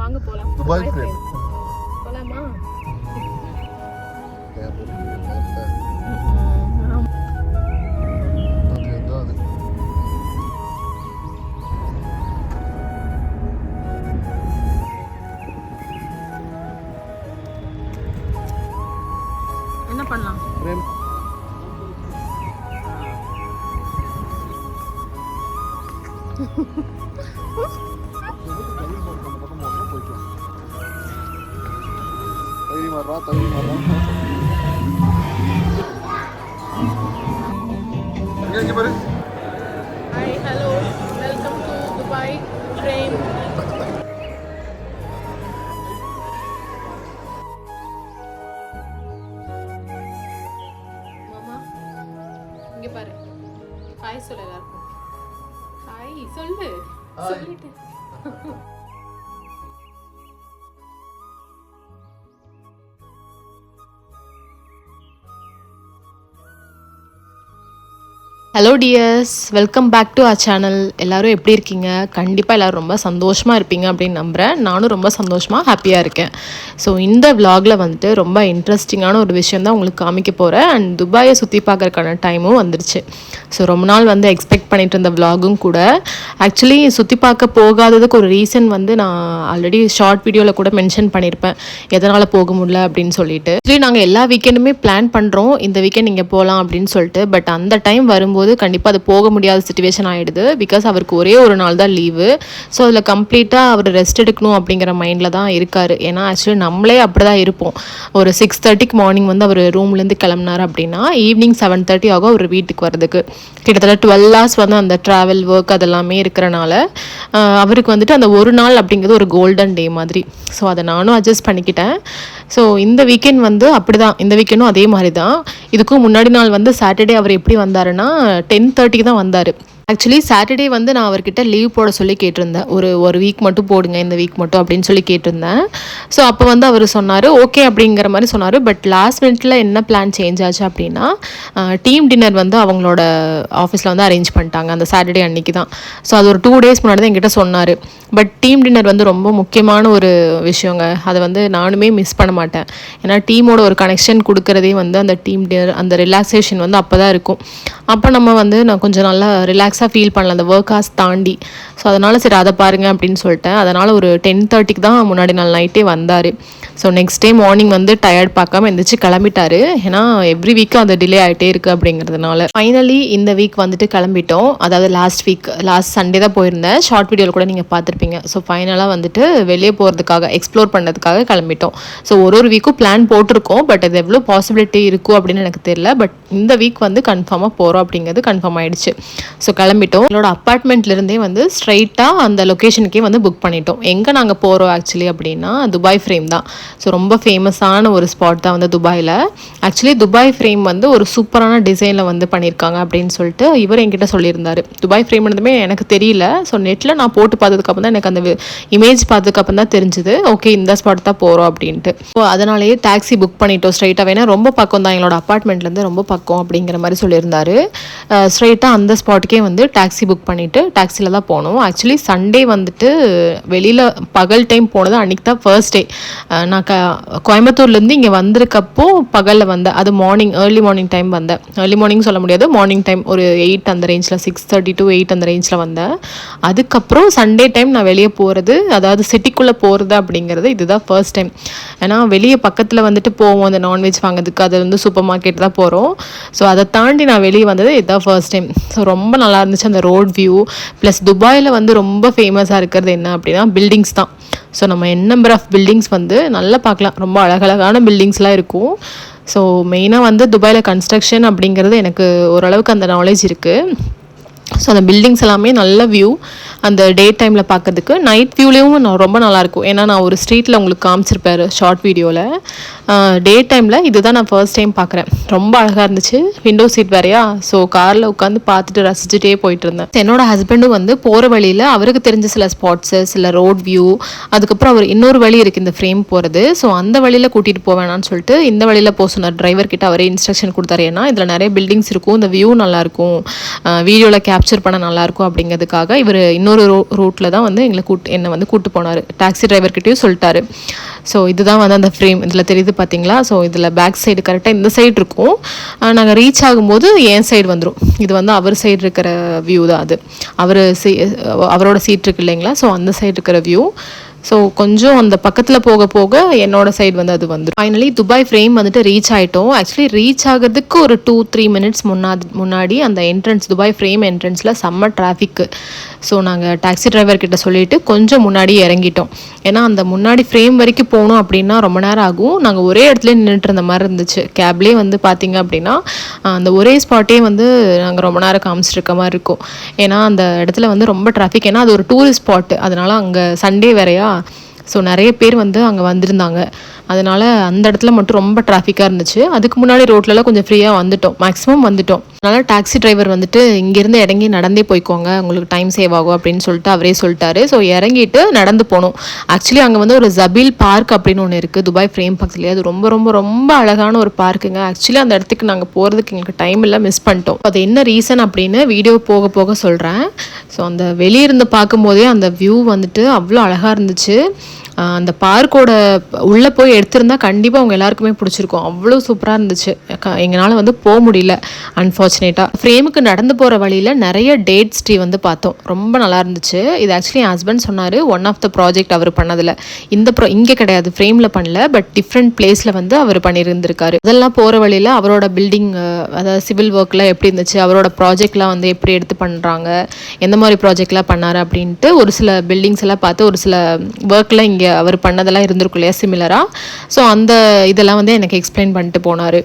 வாங்க போலாம். Dubai frame போலாமா? என்ன பண்ணலாம்? Hi, hello, welcome to Dubai Frame. மாமா இங்க பாரு. ஹாய் சொல்லு எல்லாருக்கும். ஹாய் சொல்லு. சொல்லிட்டு hello dears, welcome back to our channel. எல்லோரும் எப்படி இருக்கீங்க? கண்டிப்பாக எல்லோரும் ரொம்ப சந்தோஷமாக இருப்பீங்க அப்படின்னு நம்புகிறேன். நானும் ரொம்ப சந்தோஷமாக ஹாப்பியாக இருக்கேன். ஸோ இந்த விலாகில் வந்துட்டு ரொம்ப இன்ட்ரெஸ்டிங்கான ஒரு விஷயம் தான் உங்களுக்கு காமிக்க போகிறேன். அண்ட் துபாயை சுற்றி பார்க்கறதுக்கான டைமும் வந்துருச்சு. ஸோ ரொம்ப நாள் வந்து எக்ஸ்பெக்ட் பண்ணிட்டு இருந்த விலாகும் கூட. ஆக்சுவலி சுற்றி பார்க்க போகாததுக்கு ஒரு ரீசன் வந்து நான் ஆல்ரெடி ஷார்ட் வீடியோவில் கூட மென்ஷன் பண்ணியிருப்பேன், எதனால் போக முடியல அப்படின்னு சொல்லிட்டு. ஆக்சுவலி நாங்கள் எல்லா வீக்கெண்டுமே பிளான் பண்ணுறோம் இந்த வீக்கெண்ட் இங்கே போகலாம் அப்படின்னு சொல்லிட்டு. பட் அந்த டைம் வரும்போது கண்டிப்பாக அது போக முடியாத சிச்சுவேஷன் ஆகிடுது. பிகாஸ் அவருக்கு ஒரே ஒரு நாள் தான் லீவு. ஸோ அதில் கம்ப்ளீட்டாக அவர் ரெஸ்ட் எடுக்கணும் அப்படிங்கிற மைண்டில் தான் இருக்கார். ஏன்னா ஆக்சுவலி நம்மளே அப்படி தான் இருப்போம். ஒரு 6:30 மார்னிங் வந்து அவர் ரூம்லேருந்து கிளம்புனார் அப்படின்னா ஈவினிங் 7:30 ஆகும் அவர் வீட்டுக்கு வரதுக்கு. கிட்டத்தட்ட 12 hours வந்து அந்த ட்ராவல் ஒர்க் அதெல்லாமே இருக்கிறனால அவருக்கு வந்துட்டு அந்த ஒரு நாள் அப்படிங்கிறது ஒரு கோல்டன் டே மாதிரி. ஸோ அதை நானும் அட்ஜஸ்ட் பண்ணிக்கிட்டேன். ஸோ இந்த வீக்கெண்ட் வந்து அப்படி தான், இந்த வீக்கெண்டும் அதே மாதிரி தான். இதுக்கும் முன்னாடி நாள் வந்து சாட்டர்டே அவர் எப்படி வந்தாருன்னா 10:30 தான் வந்தார். ஆக்சுவலி சாட்டர்டே வந்து நான் அவர்கிட்ட லீவ் போட சொல்லி கேட்டிருந்தேன். ஒரு வீக் மட்டும் போடுங்க, இந்த வீக் மட்டும் அப்படின்னு சொல்லி கேட்டிருந்தேன். ஸோ அப்போ வந்து அவர் சொன்னார் ஓகே அப்படிங்கிற மாதிரி சொன்னார். பட் லாஸ்ட் மினிட்ல என்ன பிளான் சேஞ்ச் ஆச்சு அப்படின்னா டீம் டின்னர் வந்து அவங்களோட ஆஃபீஸில் வந்து அரேஞ்ச் பண்ணிட்டாங்க அந்த சாட்டர்டே அன்னைக்கு தான். ஸோ அது ஒரு 2 days முன்னாடி தான் என்கிட்ட சொன்னார். பட் டீம் டின்னர் வந்து ரொம்ப முக்கியமான ஒரு விஷயங்க. அதை வந்து நானுமே மிஸ் பண்ண மாட்டேன். ஏன்னா டீமோட ஒரு கனெக்ஷன் கொடுக்குறதே வந்து அந்த டீம் டின்னர், அந்த ரிலாக்ஸேஷன் வந்து அப்போ தான் இருக்கும். அப்போ நம்ம வந்து நான் கொஞ்சம் நல்லா ரிலாக்ஸாக ஃபீல் பண்ணல அந்த ஒர்க் ஹார்ஸ் தாண்டி. ஸோ அதனால் சரி அதை பாருங்கள் அப்படின்னு சொல்லிட்டேன். அதனால் ஒரு 10:30 தான் முன்னாடி நாள் நைட்டே வந்தார். ஸோ நெக்ஸ்ட் டே மார்னிங் வந்து டயர்ட் பார்க்காம எந்திரிச்சு கிளம்பிட்டாரு. ஏன்னா எவ்ரி வீக்கும் அது டிலே ஆகிட்டே இருக்குது அப்படிங்கிறதுனால. ஃபைனலி இந்த வீக் வந்துட்டு கிளம்பிட்டோம். அதாவது லாஸ்ட் சண்டே தான் போயிருந்தேன். ஷார்ட் வீடியோவில் கூட நீங்கள் பார்த்துருப்பீங்க. ஸோ ஃபைனலாக வந்துட்டு வெளியே போகிறதுக்காக, எக்ஸ்ப்ளோர் பண்ணுறதுக்காக கிளம்பிட்டோம். ஸோ ஒரு வீக்கும் பிளான் போட்டிருக்கோம். பட் அது எவ்வளோ பாசிபிலிட்டி இருக்கும் அப்படின்னு எனக்கு தெரியல. பட் இந்த வீக் வந்து கன்ஃபார்மாக போகிறோம் அப்படிங்கிறது கன்ஃபார்ம் ஆகிடுச்சு. ஸோ கிளம்பிட்டோம். என்னோட அப்பார்ட்மெண்ட்லேருந்தே வந்து ஸ்ட்ரைட்டாக அந்த லொக்கேஷனுக்கே வந்து புக் பண்ணிட்டோம். எங்கே நாங்கள் போகிறோம் ஆக்சுவலி அப்படின்னா துபாய் ஃப்ரேம் தான். ஸோ ரொம்ப ஃபேமஸான ஒரு ஸ்பாட் தான் வந்து துபாயில். ஆக்சுவலி துபாய் ஃப்ரேம் வந்து ஒரு சூப்பரான டிசைனில் வந்து பண்ணியிருக்காங்க அப்படின்னு சொல்லிட்டு இவர் என்கிட்ட சொல்லியிருந்தார். துபாய் ஃப்ரேம்னதுமே எனக்கு தெரியல. ஸோ நெட்டில் நான் போட்டு பார்த்ததுக்கப்புறம் தான் எனக்கு அந்த இமேஜ் பார்த்ததுக்கப்புறம் தான் தெரிஞ்சுது ஓகே இந்த ஸ்பாட் தான் போகிறோம் அப்படின்ட்டு. ஸோ அதனாலேயே டாக்ஸி புக் பண்ணிட்டோம் ஸ்ட்ரைட்டாக. ஏன்னா ரொம்ப பக்கம் தான், எங்களோட அப்பார்ட்மெண்ட்லேருந்து ரொம்ப பக்கம் அப்படிங்கிற மாதிரி சொல்லியிருந்தாரு. ஸ்ட்ரைட்டாக அந்த ஸ்பாட்டுக்கே வந்து டாக்ஸி புக் பண்ணிவிட்டு டாக்ஸியில் தான் போனோம். ஆக்சுவலி சண்டே வந்துட்டு வெளியில் பகல் டைம் போனது அன்றைக்கி தான் ஃபர்ஸ்ட் டே. நான் கோயம்புத்தூர்லேருந்து இங்கே வந்திருக்கப்போ பகலில் வந்தேன். அது ஏர்லி மார்னிங் டைம் வந்தேன். ஏர்லி மார்னிங் சொல்ல முடியாது, மார்னிங் டைம் ஒரு 8 அந்த ரேஞ்சில், 6:30 to 8 அந்த ரேஞ்சில் வந்தேன். அதுக்கப்புறம் சண்டே டைம் நான் வெளியே போகிறது, அதாவது சிட்டிக்குள்ளே போகிறது அப்படிங்கிறது இதுதான் ஃபர்ஸ்ட் டைம். ஏன்னா வெளியே பக்கத்தில் வந்துட்டு போவோம் அந்த நான்வெஜ் வாங்கிறதுக்கு, அது வந்து சூப்பர் மார்க்கெட் தான் போகிறோம். ஸோ அதை தாண்டி நான் வெளியே வந்தது இதுதான் ஃபர்ஸ்ட் டைம். ஸோ ரொம்ப நல்லா இருந்துச்சு அந்த ரோட் வியூ. ப்ளஸ் துபாயில் வந்து ரொம்ப ஃபேமஸாக இருக்கிறது என்ன அப்படின்னா பில்டிங்ஸ் தான். ஸோ நம்ம நம்பர் ஆஃப் பில்டிங்ஸ் வந்து நல்லா பார்க்கலாம். ரொம்ப அழகழகான பில்டிங்ஸ்லாம் இருக்கும். ஸோ மெயினாக வந்து துபாயில் கன்ஸ்ட்ரக்ஷன் அப்படிங்கிறது எனக்கு ஓரளவுக்கு அந்த நாலேஜ் இருக்குது. ஸோ அந்த பில்டிங்ஸ் எல்லாமே நல்ல வியூ. அந்த டே டைமில் பார்க்கறதுக்கு, நைட் வியூலேயும் ரொம்ப நல்லாயிருக்கும். ஏன்னா நான் ஒரு ஸ்ட்ரீட்டில் உங்களுக்கு காமிச்சிருப்பேன் ஷார்ட் வீடியோவில். டே டைமில் இதுதான் நான் ஃபர்ஸ்ட் டைம் பார்க்குறேன். ரொம்ப அழகாக இருந்துச்சு. விண்டோ சீட் வேறையா, ஸோ காரில் உட்காந்து பார்த்துட்டு ரசிச்சுட்டே போயிட்டு இருந்தேன். என்னோடய ஹஸ்பண்டும் வந்து போகிற வழியில் அவருக்கு தெரிஞ்ச சில ஸ்பாட்ஸு, சில ரோட் வியூ, அதுக்கப்புறம் அவர் இன்னொரு வழி இருக்குது இந்த ஃப்ரேம் போகிறது. ஸோ அந்த வழியில் கூட்டிகிட்டு போவேணான்னு சொல்லிட்டு இந்த வழியில் போக சொன்னார். டிரைவர் கிட்ட அவரே இன்ஸ்ட்ரக்ஷன் கொடுத்தாரு. ஏன்னா இதில் நிறைய பில்டிங்ஸ் இருக்கும், இந்த வியூ நல்லாயிருக்கும், வீடியோவில் கேப்சர் கேப்சர் பண்ண நல்லாயிருக்கும் அப்படிங்கிறதுக்காக இவர் இன்னொரு ரூட்டில் தான் வந்து என்னை வந்து கூட்டு போனார். டாக்ஸி டிரைவர்கிட்டையும் சொல்லிட்டாரு. ஸோ இதுதான் வந்து அந்த ஃப்ரேம் இதில் தெரியுது பார்த்தீங்களா. ஸோ இதில் பேக் சைடு கரெக்டாக இந்த சைடு இருக்கும். நாங்கள் ரீச் ஆகும்போது என் சைடு வந்துடும். இது வந்து அவர் சைடு இருக்கிற வியூ தான் அது. அவரோட சீட் இருக்கு இல்லைங்களா. ஸோ அந்த சைடு இருக்கிற வியூ. ஸோ கொஞ்சம் அந்த பக்கத்தில் போக போக என்னோட சைடு வந்து அது வந்துடும். ஃபைனலி துபாய் ஃப்ரேம் வந்துட்டு ரீச் ஆகிட்டோம். ஆக்சுவலி ரீச் ஆகிறதுக்கு ஒரு 2-3 மினிட்ஸ் முன்னாடி அந்த என்ட்ரன்ஸ் துபாய் ஃப்ரேம் என்ட்ரன்ஸில் செம்ம டிராஃபிக்கு. ஸோ நாங்கள் டாக்ஸி டிரைவர்கிட்ட சொல்லிவிட்டு கொஞ்சம் முன்னாடி இறங்கிட்டோம். ஏன்னா அந்த முன்னாடி ஃப்ரேம் வரைக்கும் போகணும் அப்படின்னா ரொம்ப நேரம் ஆகும். நாங்கள் ஒரே இடத்துல நின்றுட்டு இருந்த மாதிரி இருந்துச்சு. கேப்லேயே வந்து பார்த்திங்க அப்படின்னா அந்த ஒரே ஸ்பாட்டே வந்து நாங்கள் ரொம்ப நேரம் காமிச்சிட்டு இருக்க மாதிரி இருக்கும். ஏன்னா அந்த இடத்துல வந்து ரொம்ப டிராஃபிக். ஏன்னா அது ஒரு டூரிஸ்ட் ஸ்பாட்டு. அதனால் அங்கே சண்டே வேறையா. ஸோ நிறைய பேர் வந்து அங்கே வந்திருந்தாங்க. அதனால் அந்த இடத்துல மட்டும் ரொம்ப டிராஃபிக்காக இருந்துச்சு. அதுக்கு முன்னாடி ரோட்லலாம் கொஞ்சம் ஃப்ரீயாக வந்துட்டோம். மேக்ஸிமம் வந்துட்டோம். அதனால் டாக்ஸி டிரைவர் வந்துட்டு இங்கேருந்து இறங்கி நடந்தே போய்க்கோங்க, உங்களுக்கு டைம் சேவ் ஆகும் அப்படின்னு சொல்லிட்டு அவரே சொல்லிட்டாரு. ஸோ இறங்கிட்டு நடந்து போனோம். ஆக்சுவலி அங்கே வந்து ஒரு ஜபீல் பார்க் அப்படின்னு ஒன்று இருக்குது துபாய் ஃப்ரேம் பக்கத்துலேயே. அது ரொம்ப ரொம்ப ரொம்ப அழகான ஒரு பார்க்குங்க. ஆக்சுவலி அந்த இடத்துக்கு நாங்கள் போகிறதுக்கு எங்களுக்கு டைம் இல்லை, மிஸ் பண்ணிட்டோம். அது என்ன ரீசன் அப்படின்னு வீடியோ போக போக சொல்கிறேன். ஸோ அந்த வெளியிருந்து பார்க்கும்போதே அந்த வியூ வந்துட்டு அவ்வளோ அழகாக இருந்துச்சு. அந்த பார்க்கோட உள்ளே போய் எடுத்திருந்தா கண்டிப்பாக அவங்க எல்லாருக்குமே பிடிச்சிருக்கும். அவ்வளோ சூப்பராக இருந்துச்சு. எங்களால் வந்து போக முடியல அன்ஃபார்ச்சுனேட்டாக. ஃப்ரேமுக்கு நடந்து போகிற வழியில் நிறைய டேட்ஸ் ட்ரீ வந்து பார்த்தோம். ரொம்ப நல்லா இருந்துச்சு. இது ஆக்சுவலி என் ஹஸ்பண்ட் சொன்னார், ஒன் ஆஃப் த ப்ராஜெக்ட் அவர் பண்ணதில். இங்கே கிடையாது, ஃப்ரேமில் பண்ணல, பட் டிஃப்ரெண்ட் பிளேஸில் வந்து அவர் பண்ணியிருந்திருக்காரு. அதெல்லாம் போகிற வழியில் அவரோட பில்டிங், அதாவது சிவில் ஒர்க்லாம் எப்படி இருந்துச்சு, அவரோட ப்ராஜெக்ட்லாம் வந்து எப்படி எடுத்து பண்ணுறாங்க, எந்த மாதிரி ப்ராஜெக்ட்லாம் பண்ணார் அப்படின்ட்டு ஒரு சில பில்டிங்ஸ் எல்லாம் பார்த்து ஒரு சில ஒர்க்லாம் இங்கே அவர் பண்ணதெல்லாம் இருந்திருக்கும் இல்லையா சிமிலராக. ஸோ அந்த இதெல்லாம் வந்து எனக்கு எக்ஸ்பிளைன் பண்ணிட்டு போனார்.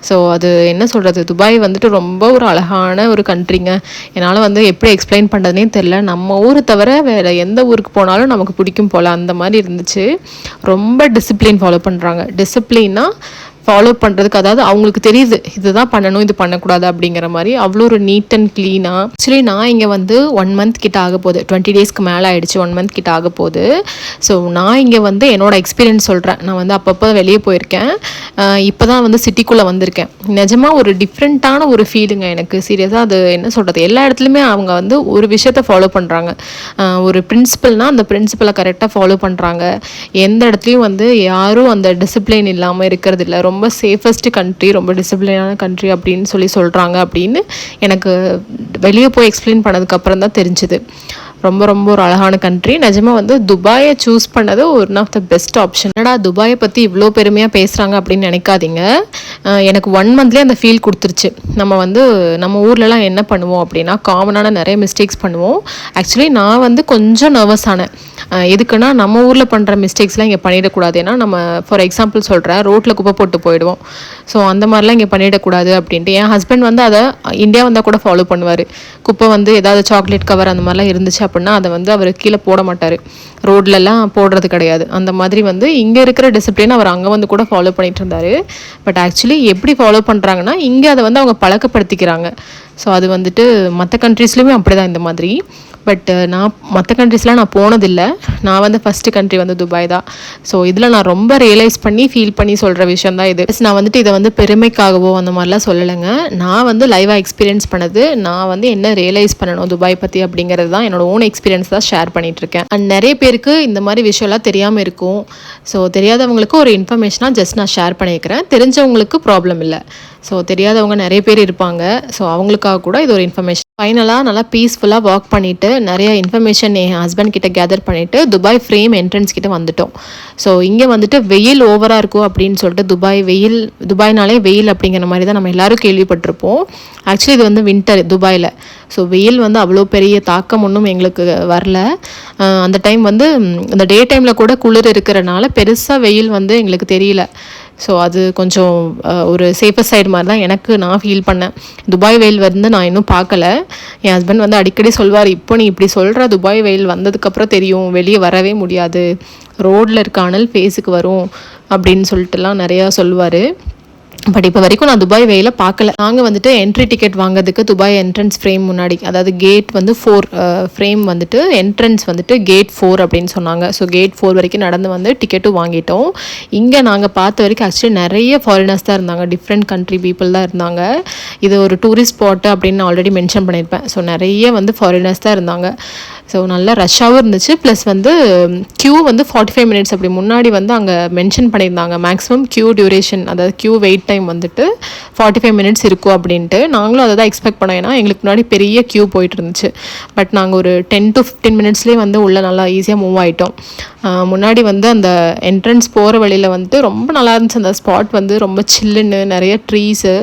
ஸோ அது என்ன சொல்கிறது, துபாய் வந்துட்டு ரொம்ப ஒரு அழகான ஒரு கண்ட்ரிங்க. என்னால் வந்து எப்படி எக்ஸ்பிளைன் பண்ணுறதுனே தெரில. நம்ம ஊரை தவிர வேறு எந்த ஊருக்கு போனாலும் நமக்கு பிடிக்கும் போல் அந்த மாதிரி இருந்துச்சு. ரொம்ப டிசிப்ளின் ஃபாலோ பண்ணுறாங்க. டிசிப்ளின்னா ஃபாலோ பண்ணுறதுக்கு, அதாவது அவங்களுக்கு தெரியுது இதுதான் பண்ணணும் இது பண்ணக்கூடாது அப்படிங்கிற மாதிரி. அவ்வளோ ஒரு நீட் அண்ட் க்ளீனாக. ஆக்சுவலி நான் இங்கே வந்து 1 மந்த் கிட்ட ஆக போகுது. 20 டேஸ்க்கு மேலே ஆகிடுச்சு. 1 மந்த் கிட்ட ஆக போகுது. ஸோ நான் இங்கே வந்து என்னோடய எக்ஸ்பீரியன்ஸ் சொல்கிறேன். நான் வந்து அப்பப்போ வெளியே போயிருக்கேன். இப்போ தான் வந்து சிட்டிக்குள்ளே வந்திருக்கேன். நிஜமாக ஒரு டிஃப்ரெண்ட்டான ஒரு ஃபீலுங்க எனக்கு. சீரியஸாக அது என்ன சொல்கிறது, எல்லா இடத்துலையுமே அவங்க வந்து ஒரு விஷயத்தை ஃபாலோ பண்ணுறாங்க. ஒரு பிரின்சிபல்னால் அந்த பிரின்சிபலை கரெக்டாக ஃபாலோ பண்ணுறாங்க. எந்த இடத்துலையும் வந்து யாரும் அந்த டிசிப்ளின் இல்லாமல் இருக்கிறது இல்லை. ரொம்ப சேஃபஸ்ட் கண்ட்ரி, ரொம்ப டிசிப்ளினான கண்ட்ரி அப்படின்னு சொல்கிறாங்க அப்படின்னு எனக்கு வெளியே போய் எக்ஸ்பிளைன் பண்ணதுக்கப்புறம் தான் தெரிஞ்சுது. ரொம்ப ரொம்ப ஒரு அழகான கண்ட்ரி. நிஜமாக வந்து துபாயை சூஸ் பண்ணது one of the best option. என்னடா துபாயை பற்றி இவ்வளோ பெருமையாக பேசுகிறாங்க அப்படின்னு நினைக்காதீங்க. எனக்கு 1 மந்த்லேயே அந்த ஃபீல் கொடுத்துருச்சு. நம்ம வந்து நம்ம ஊர்லலாம் என்ன பண்ணுவோம் அப்படின்னா காமனான நிறைய மிஸ்டேக்ஸ் பண்ணுவோம். ஆக்சுவலி நான் வந்து கொஞ்சம் நர்வஸ் ஆனேன். எதுக்குன்னா நம்ம ஊரில் பண்ணுற மிஸ்டேக்ஸ்லாம் இங்கே பண்ணிடக்கூடாது. ஏன்னா நம்ம ஃபார் எக்ஸாம்பிள் சொல்கிறேன், ரோட்டில் குப்பை போட்டு போயிடுவோம். ஸோ அந்த மாதிரிலாம் இங்கே பண்ணிடக்கூடாது அப்படின்ட்டு என் ஹஸ்பண்ட் வந்து அதை இந்தியா வந்தால் கூட ஃபாலோ பண்ணுவார். குப்பை வந்து ஏதாவது சாக்லேட் கவர் அந்த மாதிரிலாம் இருந்துச்சு அப்படின்னா அதை வந்து அவர் கீழே போட மாட்டார். ரோட்லலாம் போடுறது கிடையாது. அந்த மாதிரி வந்து இங்கே இருக்கிற டிசிப்ளின் அவர் அங்கே வந்து கூட ஃபாலோ பண்ணிட்டு இருந்தார். பட் ஆக்சுவலி எப்படி ஃபாலோ பண்ணுறாங்கன்னா இங்கே அதை வந்து அவங்க பழக்கப்படுத்திக்கிறாங்க. ஸோ அது வந்துட்டு மற்ற கண்ட்ரீஸ்லையுமே அப்படி தான் இந்த மாதிரி. பட் நான் மற்ற கண்ட்ரீஸ்லாம் நான் போனதில்லை. நான் வந்து ஃபஸ்ட்டு கண்ட்ரி வந்து துபாய் தான். ஸோ இதில் நான் ரொம்ப ரியலைஸ் பண்ணி ஃபீல் பண்ணி சொல்கிற விஷயம் தான் இது. நான் வந்துட்டு இதை வந்து பெருமைக்காகவோ அந்த மாதிரிலாம் சொல்லலைங்க. நான் வந்து லைவாக எக்ஸ்பீரியன்ஸ் பண்ணது, நான் வந்து என்ன ரியலைஸ் பண்ணணும் துபாய் பற்றி அப்படிங்கிறது தான் என்னோட ஓன் எக்ஸ்பீரியன்ஸ் தான் ஷேர் பண்ணிகிட்ருக்கேன். அண்ட் நிறைய பேருக்கு இந்த மாதிரி விஷயம்லாம் தெரியாமல் இருக்கும். ஸோ தெரியாதவங்களுக்கு ஒரு இன்ஃபர்மேஷனாக ஜஸ்ட் நான் ஷேர் பண்ணியிருக்கிறேன். தெரிஞ்சவங்களுக்கு ப்ராப்ளம் இல்லை. ஸோ தெரியாதவங்க நிறைய பேர் இருப்பாங்க. ஸோ அவங்களுக்காக கூட இது ஒரு இன்ஃபர்மேஷன். ஃபைனலாக நல்லா பீஸ்ஃபுல்லாக வாக் பண்ணிவிட்டு நிறைய இன்ஃபர்மேஷன் என் ஹஸ்பண்ட் கிட்ட கேதர் பண்ணிவிட்டு துபாய் ஃப்ரேம் என்ட்ரன்ஸ் கிட்ட வந்துட்டோம். ஸோ இங்கே வந்துட்டு வெயில் ஓவராக இருக்கும் அப்படின்னு சொல்லிட்டு துபாய்னாலே வெயில் அப்படிங்கிற மாதிரி தான் நம்ம எல்லோரும் கேள்விப்பட்டிருப்போம். ஆக்சுவலி இது வந்து வின்டர் துபாயில். ஸோ வெயில் வந்து அவ்வளோ பெரிய தாக்கம் ஒன்றும் எங்களுக்கு வரல. அந்த டைம் வந்து இந்த டே டைமில் கூட குளிர் இருக்கிறனால பெருசாக வெயில் வந்து எங்களுக்கு தெரியல. ஸோ அது கொஞ்சம் ஒரு சேஃபர் சைடு மாதிரி தான் நான் ஃபீல் பண்ணேன். துபாய் வெயில் வந்து நான் இன்னும் பார்க்கல. என் ஹஸ்பண்ட் வந்து அடிக்கடி சொல்வார், இப்போ நீ இப்படி சொல்கிற துபாய் வெயில் வந்ததுக்கப்புறம் தெரியும், வெளியே வரவே முடியாது, ரோட்டில் இருக்க அனல் ஃபேஸுக்கு வரும் அப்படின்னு சொல்லிட்டுலாம் நிறையா சொல்லுவார். பட் இப்போ வரைக்கும் நான் துபாய் வெயில பார்க்கல. நாங்கள் வந்துட்டு என்ட்ரி டிக்கெட் வாங்குறதுக்கு துபாய் என்ட்ரன்ஸ் ஃப்ரேம் முன்னாடி, அதாவது கேட் வந்து 4 ஃப்ரேம் வந்துட்டு என்ட்ரன்ஸ் வந்துட்டு கேட் 4 அப்படின்னு சொன்னாங்க. ஸோ கேட் 4 வரைக்கும் நடந்து வந்து டிக்கெட்டும் வாங்கிட்டோம். இங்கே நாங்கள் பார்த்த வரைக்கும் ஆக்சுவலி நிறைய ஃபாரினர்ஸ் தான் இருந்தாங்க, டிஃப்ரெண்ட் கண்ட்ரி பீப்புள் தான் இருந்தாங்க. இது ஒரு டூரிஸ்ட் ஸ்பாட்டு அப்படின்னு நான் ஆல்ரெடி மென்ஷன் பண்ணியிருப்பேன். ஸோ நிறைய வந்து ஃபாரினர்ஸ் தான் இருந்தாங்க. ஸோ நல்லா ரஷ்ஷாகவும் இருந்துச்சு. ப்ளஸ் வந்து க்யூ வந்து 45 மினிட்ஸ் அப்படி முன்னாடி வந்து அங்கே மென்ஷன் பண்ணியிருந்தாங்க. மேக்ஸிமம் க்யூ டியூரேஷன், அதாவது க்யூ வெயிட் டைம் வந்துட்டு 45 மினிட்ஸ் இருக்கும் அப்படின்ட்டு. நாங்களும் அதை தான் எக்ஸ்பெக்ட் பண்ணோம், ஏன்னா எங்களுக்கு முன்னாடி பெரிய க்யூ போயிட்டு இருந்துச்சு. பட் நாங்கள் ஒரு 10 to 15 மினிட்ஸ்லேயே வந்து உள்ளே நல்லா ஈஸியாக மூவ் ஆகிட்டோம். முன்னாடி வந்து அந்த என்ட்ரன்ஸ் போகிற வழியில் வந்துட்டு ரொம்ப நல்லா இருந்துச்சு. அந்த ஸ்பாட் வந்து ரொம்ப சில்லுன்னு, நிறைய ட்ரீஸு,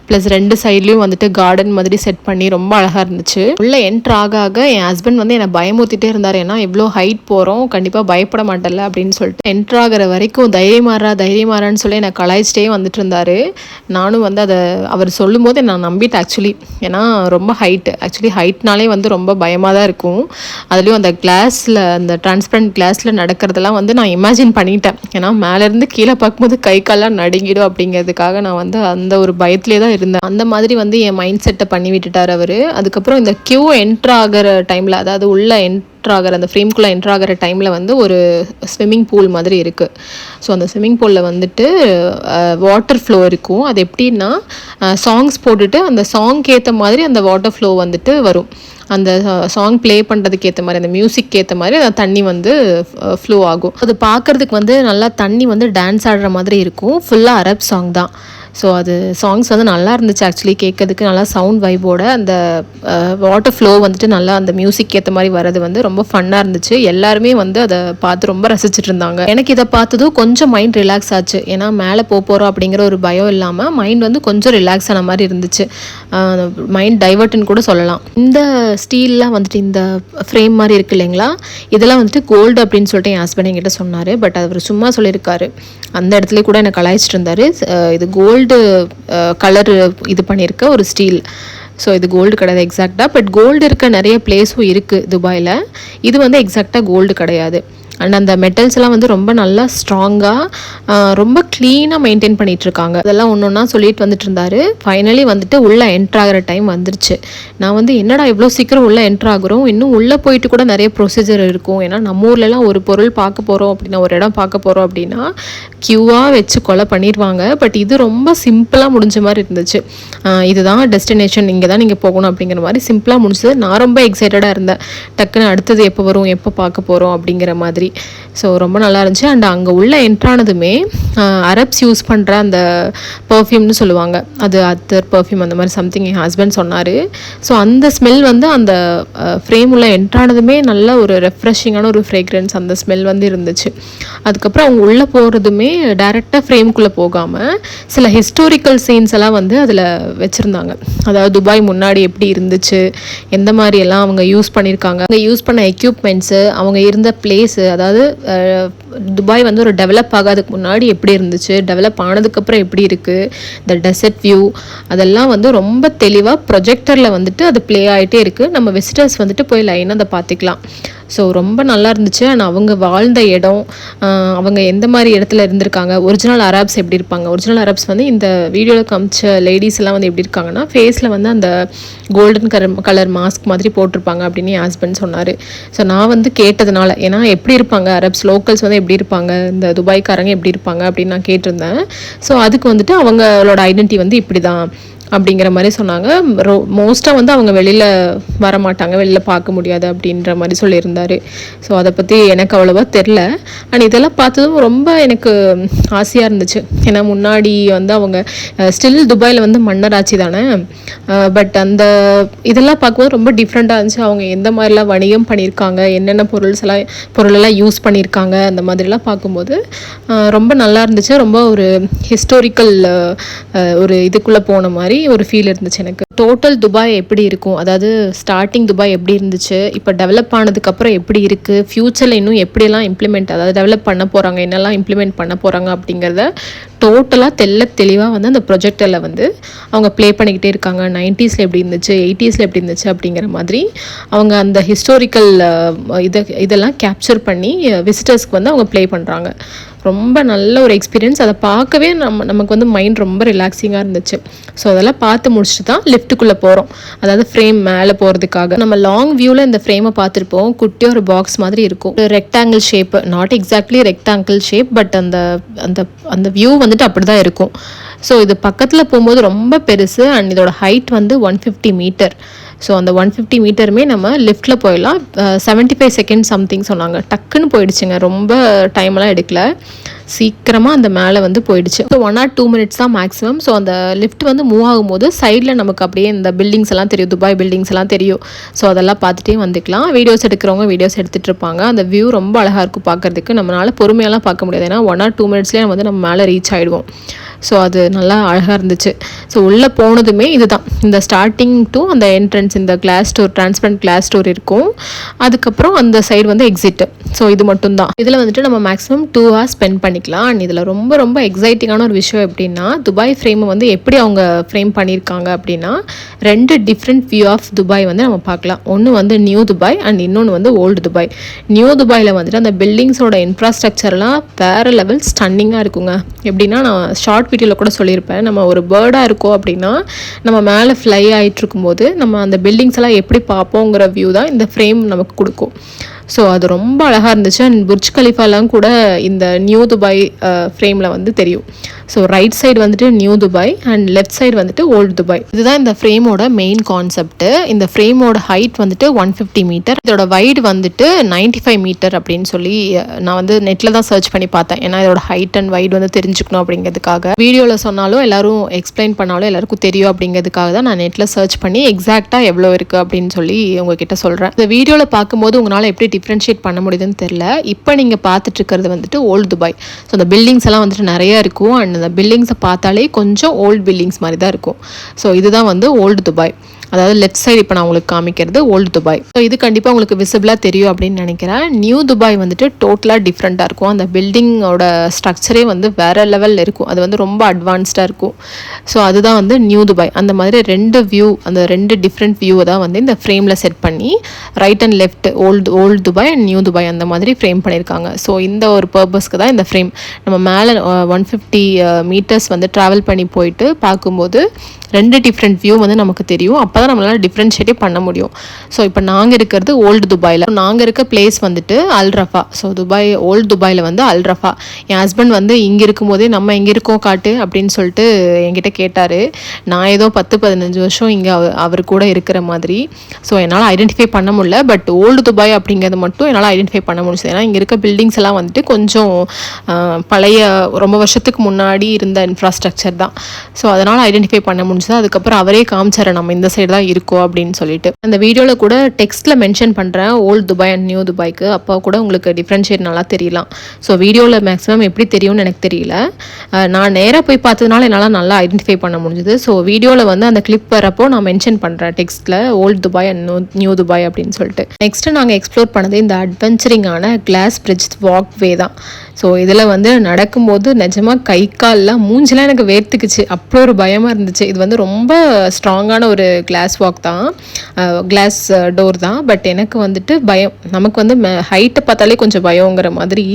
ப்ளஸ் 2 சைட்லேயும் வந்துட்டு கார்டன் மாதிரி செட் பண்ணி ரொம்ப அழகாக இருந்துச்சு. உள்ளே என்ட்ரு ஆக ஆக என் ஹஸ்பண்ட் வந்து என்னை பயமுறுத்திட்டே இருந்தார். ஏன்னா இவ்வளோ ஹைட் போகிறோம், கண்டிப்பாக பயப்பட மாட்டல அப்படின்னு சொல்லிட்டு. என்ட்ரு ஆகிற வரைக்கும் தைரியமாறான்னு சொல்லி என்னை கலாய்ச்சிட்டே வந்துட்டு இருந்தார். நானும் வந்து அதை அவர் சொல்லும் போது நான் நம்பிட்டேன் ஆக்சுவலி. ஏன்னா ரொம்ப ஆக்சுவலி ஹைட்னாலே வந்து ரொம்ப பயமாக தான் இருக்கும். அதுலேயும் அந்த கிளாஸில், அந்த டிரான்ஸ்பரண்ட் கிளாஸில் நடக்கிறதெல்லாம் வந்து நான் இமேஜின் பண்ணிட்டேன். ஏன்னா மேலேருந்து கீழே பார்க்கும்போது கை கால்லாம் நடுங்கிடும் அப்படிங்கிறதுக்காக நான் வந்து அந்த ஒரு பயத்திலே தான் இருந்தேன். அந்த மாதிரி வந்து என் மைண்ட் செட்டை பண்ணி விட்டுட்டார் அவர். அதுக்கப்புறம் இந்த க்யூ என்ட்ரு ஆகிற டைமில், அதாவது உள்ள அந்த ஃப்ரேம்குள்ளே என்ட்ரு ஆகிற டைமில் வந்து ஒரு ஸ்விம்மிங் பூல் மாதிரி இருக்குது. ஸோ அந்த ஸ்விம்மிங் பூலில் வந்துட்டு வாட்டர் ஃப்ளோ இருக்கும். அது எப்படின்னா சாங்ஸ் போட்டுட்டு அந்த சாங்க்கு ஏற்ற மாதிரி அந்த வாட்டர் ஃப்ளோ வந்துட்டு வரும். அந்த சாங் ப்ளே பண்ணுறதுக்கு ஏற்ற மாதிரி, அந்த மியூசிக் ஏற்ற மாதிரி அந்த தண்ணி வந்து ஃப்ளோ ஆகும். அது பார்க்குறதுக்கு வந்து நல்லா தண்ணி வந்து டான்ஸ் ஆடுற மாதிரி இருக்கும். ஃபுல்லாக அரப் சாங் தான். ஸோ அது சாங்ஸ் வந்து நல்லா இருந்துச்சு ஆக்சுவலி, கேட்கறதுக்கு நல்லா சவுண்ட் வைப்போட. அந்த வாட்டர் ஃப்ளோ வந்துட்டு நல்லா அந்த மியூசிக் ஏற்ற மாதிரி வர்றது வந்து ரொம்ப ஃபன்னாக இருந்துச்சு. எல்லாருமே வந்து அதை பார்த்து ரொம்ப ரசிச்சுட்டு இருந்தாங்க. எனக்கு இதை பார்த்ததும் கொஞ்சம் மைண்ட் ரிலாக்ஸ் ஆச்சு. ஏன்னா மேலே போகிறோம் அப்படிங்கிற ஒரு பயம் இல்லாமல் மைண்ட் வந்து கொஞ்சம் ரிலாக்ஸ் ஆன மாதிரி இருந்துச்சு. மைண்ட் டைவர்ட்னு கூட சொல்லலாம். இந்த ஸ்டீல்லாம் வந்துட்டு இந்த ஃப்ரேம் மாதிரி இருக்குது இல்லைங்களா, இதெல்லாம் வந்துட்டு கோல்டு அப்படின்னு சொல்லிட்டு என் ஹஸ்பண்ட் என்கிட்ட சொன்னார். பட் அவர் சும்மா சொல்லியிருக்காரு. அந்த இடத்துல கூட என்னை கலாய்ச்சிட்டு இருந்தார். இது கோல்டு கலர் இது பண்ணியிருக்க ஒரு ஸ்டீல். ஸோ இது கோல்டு கிடையாது எக்ஸாக்டாக. பட் கோல்டு இருக்க நிறைய பிளேஸும் இருக்குது துபாயில். இது வந்து எக்ஸாக்டாக கோல்டு கிடையாது. அண்ட் அந்த மெட்டல்ஸ் எல்லாம் வந்து ரொம்ப நல்லா ஸ்ட்ராங்காக ரொம்ப க்ளீனாக மெயின்டைன் பண்ணிகிட்ருக்காங்க. அதெல்லாம் ஒன்று ஒன்றா சொல்லிட்டு வந்துட்டு இருந்தார். ஃபைனலி வந்துட்டு உள்ளே என்ட்ரு ஆகிற டைம் வந்துருச்சு. நான் வந்து என்னடா இவ்வளோ சீக்கிரம் உள்ளே என்ட்ரு ஆகுறோம், இன்னும் உள்ளே போயிட்டு கூட நிறைய ப்ரொசீஜர் இருக்கும். ஏன்னா நம்ம ஊர்லலாம் ஒரு பொருள் பார்க்க போகிறோம் அப்படின்னா, ஒரு இடம் பார்க்க போகிறோம் அப்படின்னா க்யூவாக வச்சு கொலை பண்ணிடுவாங்க. பட் இது ரொம்ப சிம்பிளாக முடிஞ்ச மாதிரி இருந்துச்சு. இதுதான் டெஸ்டினேஷன், இங்கே தான் நீங்கள் போகணும் அப்படிங்கிற மாதிரி சிம்பிளாக முடிஞ்சது. நான் ரொம்ப எக்ஸைட்டடாக இருந்தேன். டக்குன்னு அடுத்தது எப்போ வரும், எப்போ பார்க்க போகிறோம் அப்படிங்கிற மாதிரி. ஸோ ரொம்ப நல்லா இருந்துச்சு. அண்ட் அங்கே உள்ள என்ட்ரானதுமே அரப்ஸ் யூஸ் பண்ணுற அந்த பர்ஃப்யூம்னு சொல்லுவாங்க, அது அத்தர் பர்ஃப்யூம் அந்த மாதிரி சம்திங் என் ஹஸ்பண்ட் சொன்னார். ஸோ அந்த ஸ்மெல் வந்து அந்த ஃப்ரேம் உள்ள என்ட்ரானதுமே நல்ல ஒரு ரெஃப்ரெஷிங்கான ஒரு ஃப்ரேக்ரன்ஸ், அந்த ஸ்மெல் வந்து இருந்துச்சு. அதுக்கப்புறம் அவங்க உள்ளே போகிறதுமே டைரெக்டாக ஃப்ரேம்குள்ளே போகாமல் சில ஹிஸ்டாரிக்கல் சீன்ஸ் எல்லாம் வந்து அதில் வச்சுருந்தாங்க. அதாவது துபாய் முன்னாடி எப்படி இருந்துச்சு, எந்த மாதிரி எல்லாம் அவங்க யூஸ் பண்ணியிருக்காங்க, அவங்க யூஸ் பண்ண எக்யூப்மெண்ட்ஸு, அவங்க இருந்த பிளேஸு, அதாவது துபாய் வந்து ஒரு டெவலப் ஆகாதுக்கு முன்னாடி எப்படி இருந்துச்சு, டெவலப் ஆனதுக்கப்புறம் எப்படி இருக்குது, இந்த டெசர்ட் வியூ, அதெல்லாம் வந்து ரொம்ப தெளிவாக ப்ரொஜெக்டரில் வந்துட்டு அது ப்ளே ஆகிட்டே இருக்குது. நம்ம விசிட்டர்ஸ் வந்துட்டு போய் லைனாக அதை பார்த்துக்கலாம். ஸோ ரொம்ப நல்லா இருந்துச்சு. அண்ட் அவங்க வாழ்ந்த இடம், அவங்க எந்த மாதிரி இடத்துல இருந்திருக்காங்க, ஒரிஜினல் அரப்ஸ் எப்படி இருப்பாங்க, ஒரிஜினல் அரப்ஸ் வந்து இந்த வீடியோவில் காமிச்ச லேடிஸ் எல்லாம் வந்து எப்படி இருக்காங்கன்னா ஃபேஸில் வந்து அந்த கோல்டன் கலர் மாஸ்க் மாதிரி போட்டிருப்பாங்க அப்படின்னு என் ஹஸ்பண்ட் சொன்னார். ஸோ நான் வந்து கேட்டதுனால, ஏன்னா எப்படி இருப்பாங்க அரப்ஸ், லோக்கல்ஸ் வந்து எப்படி இருப்பாங்க, இந்த துபாய்க்காரங்க எப்படி இருப்பாங்க அப்படின்னு நான் கேட்டிருந்தேன். ஸோ அதுக்கு வந்துட்டு அவங்களோட ஐடென்டிட்டி வந்து இப்படி தான் அப்படிங்கிற மாதிரி சொன்னாங்க. மோஸ்ட்டாக வந்து அவங்க வெளியில் வரமாட்டாங்க, வெளியில் பார்க்க முடியாது அப்படின்ற மாதிரி சொல்லியிருந்தார். ஸோ அதை பற்றி எனக்கு அவ்வளோவா தெரில. அண்ட் இதெல்லாம் பார்த்ததும் ரொம்ப எனக்கு ஆசையாக இருந்துச்சு. ஏன்னா முன்னாடி வந்து அவங்க ஸ்டில் துபாயில் வந்து மன்னராட்சி தானே. பட் அந்த இதெல்லாம் பார்க்கும்போது ரொம்ப டிஃப்ரெண்ட்டாக இருந்துச்சு. அவங்க எந்த மாதிரிலாம் வணிகம் பண்ணியிருக்காங்க, என்னென்ன பொருளெல்லாம் யூஸ் பண்ணியிருக்காங்க, அந்த மாதிரிலாம் பார்க்கும்போது ரொம்ப நல்லா இருந்துச்சு. ரொம்ப ஒரு ஹிஸ்டாரிக்கல் ஒரு இதுக்குள்ளே போன மாதிரி ஒரு ஃபீல் இருந்துச்சு எனக்கு. டோட்டல் துபாய் எப்படி இருக்கும், அதாவது ஸ்டார்டிங் துபாய் எப்படி இருந்துச்சு, இப்போ டெவலப் ஆனதுக்கப்புறம் எப்படி இருக்குது, ஃப்யூச்சரில் இன்னும் எப்படியெல்லாம் இம்ப்ளிமெண்ட், அதாவது டெவலப் பண்ண போகிறாங்க, என்னெல்லாம் இம்ப்ளிமெண்ட் பண்ண போகிறாங்க அப்படிங்கிறத டோட்டலாக தெளிவாக வந்து அந்த ப்ரொஜெக்டரில் வந்து அவங்க ப்ளே பண்ணிக்கிட்டே இருக்காங்க. 90s எப்படி இருந்துச்சு, 80s எப்படி இருந்துச்சு அப்படிங்கிற மாதிரி அவங்க அந்த ஹிஸ்டாரிக்கல் இதெல்லாம் கேப்சர் பண்ணி விசிட்டர்ஸ்க்கு வந்து அவங்க ப்ளே பண்ணுறாங்க. ரொம்ப நல்ல ஒரு எக்ஸ்பீரியன்ஸ். அதை பார்க்கவே நமக்கு வந்து மைண்ட் ரொம்ப ரிலாக்ஸிங்காக இருந்துச்சு. ஸோ அதெல்லாம் பார்த்து முடிச்சுட்டு தான் லிஃப்ட்டுக்குள்ளே போகிறோம், அதாவது ஃப்ரேம் மேலே போகிறதுக்காக. நம்ம லாங் வியூவில் இந்த ஃப்ரேமை பார்த்துருப்போம். குட்டியாக ஒரு பாக்ஸ் மாதிரி இருக்கும், ஒரு rectangle shape, not exactly rectangle shape, but அந்த அந்த அந்த வியூ வந்துட்டு அப்படி தான் இருக்கும். ஸோ இது பக்கத்தில் போகும்போது ரொம்ப பெருசு அண்ட் இதோட ஹைட் வந்து 150 மீட்டர். ஸோ அந்த 150 மீட்டருமே நம்ம லிஃப்ட்டில் போயிடலாம். 75 செகண்ட் சம்திங் சொன்னாங்க. டக்குன்னு போயிடுச்சுங்க, ரொம்ப டைமெல்லாம் எடுக்கல, சீக்கிரமாக அந்த மேலே வந்து போயிடுச்சு. ஸோ 1 or 2 minutes தான் மேக்ஸிமம். ஸோ அந்த லிஃப்ட் வந்து மூவ் ஆகும்போது சைடில் நமக்கு அப்படியே இந்த பில்டிங்ஸ் எல்லாம் தெரியும், துபாய் பில்டிங்ஸ் எல்லாம் தெரியும். ஸோ அதெல்லாம் பார்த்துட்டே வந்துக்கலாம். வீடியோஸ் எடுக்கிறவங்க வீடியோஸ் எடுத்துகிட்டு இருப்பாங்க. அந்த வியூ ரொம்ப அழகாக இருக்கும் பார்க்குறதுக்கு. நம்மளால் பொறுமையெல்லாம் பார்க்க முடியாது, ஏன்னா 1 or 2 minutesலேயே வந்து நம்ம மேலே ரீச் ஆகிடுவோம். ஸோ அது நல்லா அழகாக இருந்துச்சு. ஸோ உள்ளே போனதுமே இதுதான், இந்த ஸ்டார்டிங் டு அந்த என்ட்ரன்ஸ், இந்த class door, transparent class door இருக்கும். அதுக்கப்புறம் அந்த சைடு வந்து எக்ஸிட். ஸோ இது மட்டும்தான். இதில் வந்துட்டு நம்ம மேக்ஸிமம் 2 hours ஸ்பெண்ட் பண்ணிக்கலாம். அண்ட் இதில் ரொம்ப ரொம்ப எக்ஸைட்டிங்கான ஒரு விஷயம் எப்படின்னா, துபாய் ஃப்ரேமை வந்து எப்படி அவங்க ஃப்ரேம் பண்ணியிருக்காங்க அப்படின்னா, 2 டிஃப்ரெண்ட் வியூ ஆஃப் துபாய் வந்து நம்ம பார்க்கலாம். ஒன்று வந்து நியூ துபாய் அண்ட் இன்னொன்று வந்து ஓல்டு துபாய். நியூ துபாயில் வந்துட்டு அந்த பில்டிங்ஸோட இன்ஃப்ராஸ்ட்ரக்சர்லாம் வேறு லெவல் ஸ்டன்னிங்காக இருக்குங்க. எப்படின்னா, நான் ஷார்ட் வீடியோவில் கூட சொல்லியிருப்பேன், நம்ம ஒரு பேர்டாக இருக்கோம் அப்படின்னா நம்ம மேலே ஃப்ளை ஆகிட்டு இருக்கும்போது நம்ம அந்த பில்டிங்ஸ் எல்லாம் எப்படி பார்ப்போங்கிற வியூ தான் இந்த ஃப்ரேம் நமக்கு கொடுக்கும். ஸோ அது ரொம்ப அழகாக இருந்துச்சு. அண்ட் புர்ஜ் கலிஃபாலாம் கூட இந்த நியூ துபாய் ஃப்ரேமில் வந்து தெரியும். ஸோ ரைட் சைடு வந்துட்டு new Dubai and left side வந்துட்டு ஓல்டு துபாய். இதுதான் இந்த ஃப்ரேமோட மெயின் கான்செப்ட்டு. இந்த ஃப்ரேமோட ஹைட் வந்துட்டு 150 மீட்டர், இதோட வைடு வந்துட்டு 95 மீட்டர் அப்படின்னு சொல்லி நான் வந்து நெட்டில் தான் சர்ச் பண்ணி பார்த்தேன், ஏன்னா இதோட ஹைட் அண்ட் வைடு வந்து தெரிஞ்சுக்கணும் அப்படிங்கிறதுக்காக. வீடியோவில் சொன்னாலும் எல்லாரும் எக்ஸ்பிளைன் பண்ணாலும் எல்லாருக்கும் தெரியும் அப்படிங்கிறதுக்காக தான் நான் நெட்டில் சர்ச் பண்ணி எக்ஸாக்டாக எவ்வளோ இருக்குது அப்படின்னு சொல்லி உங்ககிட்ட சொல்கிறேன். இந்த வீடியோவில் பார்க்கும்போது உங்களால் எப்படி டிஃப்ரென்ஷியேட் பண்ண முடியுதுன்னு தெரியல. இப்போ நீங்கள் பார்த்துட்டு இருக்கிறது வந்துட்டு ஓல்டு துபாய். ஸோ அந்த பில்டிங்ஸ் எல்லாம் வந்துட்டு நிறைய இருக்கும். அண்ட் அந்த பில்டிங்ஸை பார்த்தாலே கொஞ்சம் ஓல்டு பில்டிங்ஸ் மாதிரி தான் இருக்கும். ஸோ இதுதான் வந்து ஓல்டு துபாய். அதாவது லெஃப்ட் சைடு இப்போ நான் உங்களுக்கு காமிக்கிறது ஓல்டு துபாய். ஸோ இது கண்டிப்பாக உங்களுக்கு விசிபிளாக தெரியும் அப்படின்னு நினைக்கிறேன். நியூ துபாய் வந்துட்டு டோட்டலாக டிஃப்ரெண்ட்டாக இருக்கும். அந்த பில்டிங்கோட ஸ்ட்ரக்சரே வந்து வேறு லெவலில் இருக்கும், அது வந்து ரொம்ப அட்வான்ஸ்டாக இருக்கும். ஸோ அதுதான் வந்து நியூ துபாய். அந்த மாதிரி 2 வியூ, அந்த 2 டிஃப்ரெண்ட் வியூவை தான் வந்து இந்த ஃப்ரேமில் செட் பண்ணி right and left old Dubai and new Dubai அந்த மாதிரி ஃப்ரேம் பண்ணியிருக்காங்க. ஸோ இந்த ஒரு பர்பஸ்க்கு தான் இந்த ஃப்ரேம். நம்ம மேலே 150 மீட்டர்ஸ் வந்து ட்ராவல் பண்ணி போயிட்டு பார்க்கும்போது 2 டிஃப்ரெண்ட் வியூ வந்து நமக்கு தெரியும். அப்போ தான் நம்மளால் டிஃப்ரென்ஷியேட்டே பண்ண முடியும். ஸோ இப்போ நாங்கள் இருக்கிறது ஓல்டு துபாயில். நாங்கள் இருக்க பிளேஸ் வந்துட்டு அல் ரஃபா. ஸோ துபாய் ஓல்டு துபாயில் வந்து அல் ரஃபா. என் ஹஸ்பண்ட் வந்து இங்கே இருக்கும்போதே நம்ம எங்கே இருக்கோம் காட்டு அப்படின்னு சொல்லிட்டு என்கிட்ட கேட்டார். நான் ஏதோ 10-15 வருஷம் இங்கே அவர் கூட இருக்கிற மாதிரி. ஸோ என்னால் ஐடென்டிஃபை பண்ண முடியல, பட் ஓல்டு துபாய் அப்படிங்கிறது மட்டும் என்னால் ஐடென்டிஃபை பண்ண முடியுது. ஏன்னா இங்கே இருக்க பில்டிங்ஸ் எல்லாம் வந்துட்டு கொஞ்சம் பழைய, ரொம்ப வருஷத்துக்கு முன்னாடி இருந்த இன்ஃப்ராஸ்ட்ரக்சர் தான். ஸோ அதனால் ஐடென்டிஃபை பண்ண முடிஞ்சது. அதுக்கப்புறம் அவரே காமிச்சார் நம்ம இந்த சைடு தான் இருக்கோம் அப்படின்னு சொல்லிட்டு. அந்த வீடியோவில் கூட டெக்ஸ்ட்டில் மென்ஷன் பண்ணுறேன் ஓல்டு துபாய் அண்ட் நியூ துபாய்க்கு. அப்போ கூட உங்களுக்கு டிஃப்ரென்ஷியேட் நல்லா தெரியலாம். ஸோ வீடியோவில் மேக்ஸிமம் எப்படி தெரியும்னு எனக்கு தெரியல, நான் நேராக போய் பார்த்ததுனால என்னால் நல்லா ஐடென்டிஃபை பண்ண முடிஞ்சுது. ஸோ வீடியோவில் வந்து அந்த கிளிப் வரப்போ நான் மென்ஷன் பண்ணுறேன் டெக்ஸ்ட்டில் old Dubai and new Dubai அப்படின்னு சொல்லிட்டு. நெக்ஸ்ட்டு நாங்கள் எக்ஸ்ப்ளோர் பண்ணது இந்த அட்வென்ச்சரிங்கான கிளாஸ் பிரிட்ஜ் வாக் வே தான். ஸோ இதில் வந்து நடக்கும்போது நிஜமாக கை கால்லாம் மூஞ்செல்லாம் எனக்கு வேர்த்துக்குச்சு, அப்படி ஒரு பயமாக இருந்துச்சு. இது வந்து ரொம்ப ஸ்ட்ராங்கான ஒரு கிளாஸ் வாக் தான், கிளாஸ் டோர் தான். பட் எனக்கு வந்துட்டு பயம், நமக்கு வந்து ஹைட்டை பார்த்தாலே கொஞ்சம் பயங்கிற மாதிரி.